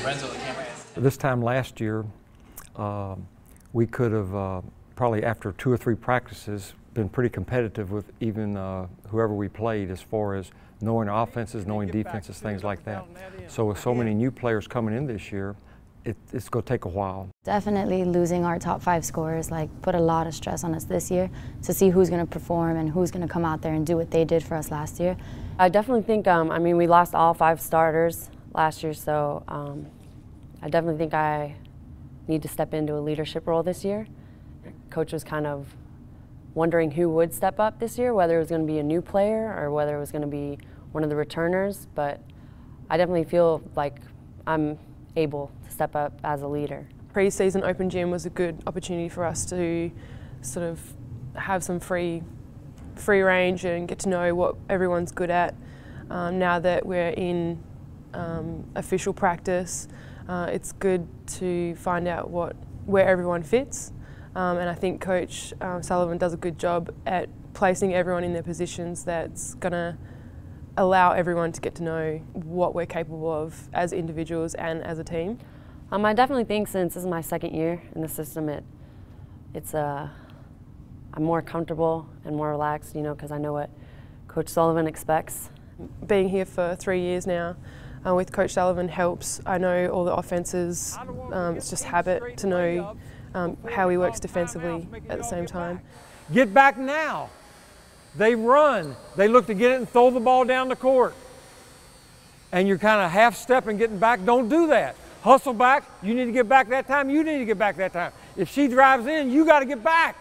Lorenzo, the camera. This time last year, we could have probably after 2 or 3 practices been pretty competitive with even whoever we played as far as knowing offenses, knowing defenses, things like that. So with so many new players coming in this year, it's going to take a while. Definitely losing our top 5 scorers put a lot of stress on us this year to see who's going to perform and who's going to come out there and do what they did for us last year. I definitely think, I mean, we lost all 5 starters last year, so I definitely think I need to step into a leadership role this year. Coach was kind of wondering who would step up this year, whether it was going to be a new player or whether it was going to be one of the returners, but I definitely feel like I'm able to step up as a leader. Pre-season Open Gym was a good opportunity for us to sort of have some free range and get to know what everyone's good at. Now that we're in official practice, it's good to find out where everyone fits, and I think Coach Sullivan does a good job at placing everyone in their positions that's going to allow everyone to get to know what we're capable of as individuals and as a team. I definitely think since this is my 2nd year in the system, I'm more comfortable and more relaxed, you know, because I know what Coach Sullivan expects. Being here for 3 years now with Coach Sullivan helps. I know all the offences, it's just habit to know how he works defensively at the same time. Get back now. They run. They look to get it and throw the ball down the court. And you're kind of half-stepping, getting back. Don't do that. Hustle back. You need to get back that time. You need to get back that time. If she drives in, you got to get back.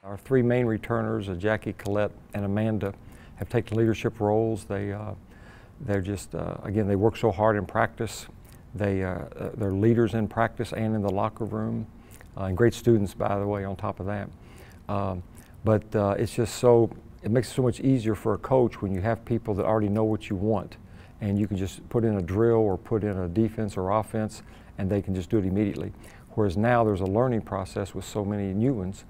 Our 3 main returners, Jackie, Colette, and Amanda, have taken leadership roles. They're just, again, they work so hard in practice. They're leaders in practice and in the locker room. And great students, by the way, on top of that. But it's just so, it makes it so much easier for a coach when you have people that already know what you want, and you can just put in a drill or put in a defense or offense, and they can just do it immediately. Whereas now there's a learning process with so many new ones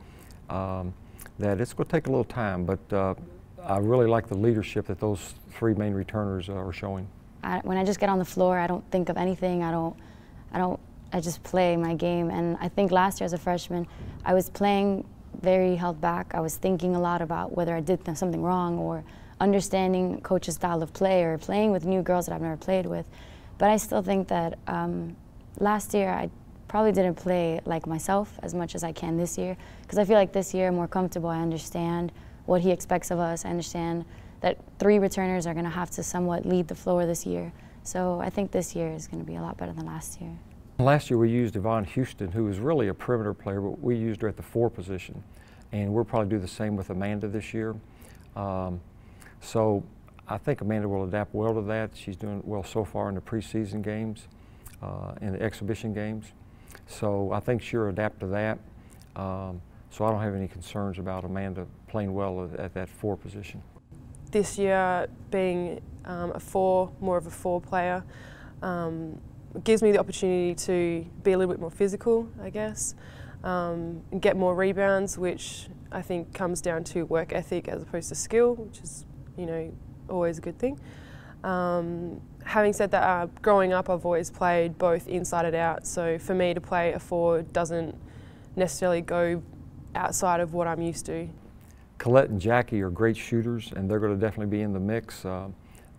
that it's going to take a little time, but I really like the leadership that those 3 main returners are showing. When I just get on the floor, I don't think of anything. I just play my game. And I think last year as a freshman, I was playing very held back. I was thinking a lot about whether I did something wrong or understanding coach's style of play or playing with new girls that I've never played with. But I still think that last year I probably didn't play like myself as much as I can this year, because I feel like this year I'm more comfortable. I understand what he expects of us. I understand that 3 returners are going to have to somewhat lead the floor this year. So I think this year is going to be a lot better than last year. Last year we used Yvonne Houston, who was really a perimeter player, but we used her at the 4 position. And we'll probably do the same with Amanda this year. So I think Amanda will adapt well to that. She's doing well so far in the preseason games, in the exhibition games. So I think she'll adapt to that. So I don't have any concerns about Amanda playing well at that 4 position. This year, being more of a 4 player, gives me the opportunity to be a little bit more physical, I guess, and get more rebounds, which I think comes down to work ethic as opposed to skill, which is, you know, always a good thing. Having said that, growing up I've always played both inside and out, so for me to play a 4 doesn't necessarily go outside of what I'm used to. Colette and Jackie are great shooters, and they're going to definitely be in the mix.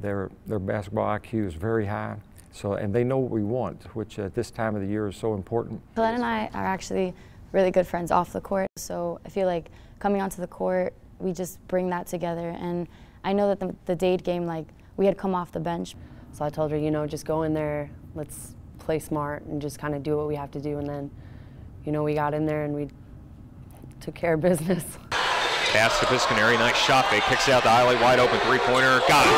Their basketball IQ is very high, and they know what we want, which at this time of the year is so important. Colette and I are actually really good friends off the court, so I feel like coming onto the court, we just bring that together. And I know that the Dade game, we had come off the bench. So I told her, you know, just go in there, let's play smart and just kind of do what we have to do. And then, you know, we got in there and we took care of business. Pass to Piscaneri, nice shot fake, kicks out the highlight, wide open 3-pointer, got it.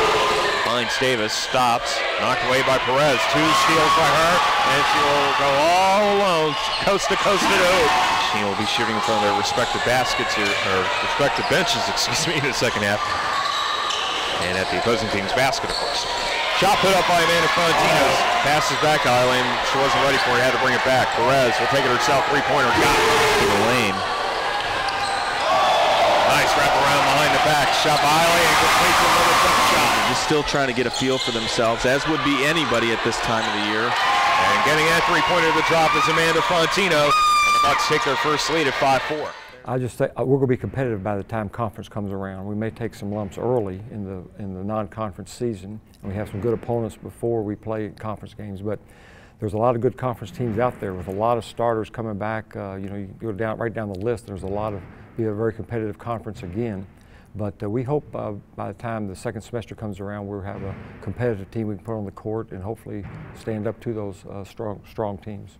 Finds Davis, stops, knocked away by Perez, 2 steals by her, and she will go all alone, coast to hoop. She will be shooting in front of their respective baskets here, or respective benches, excuse me, in the second half. And at the opposing team's basket, of course. Shot put up by Amanda Fontinos, passes back to Eileen, she wasn't ready for it, had to bring it back. Perez will take it herself, 3-pointer, got it to the lane. Nice wrap around behind the back shot by Eiley and completes another tough shot. Just still trying to get a feel for themselves, as would be anybody at this time of the year. And getting that three-pointer to the drop is Amanda Fontino. And the Bucks take their first lead at 5-4. I just think we're going to be competitive by the time conference comes around. We may take some lumps early in the non-conference season, and we have some good opponents before we play conference games. But there's a lot of good conference teams out there with a lot of starters coming back. You know, you go right down the list. There's be a very competitive conference again. But we hope by the time the second semester comes around, we'll have a competitive team we can put on the court and hopefully stand up to those strong teams.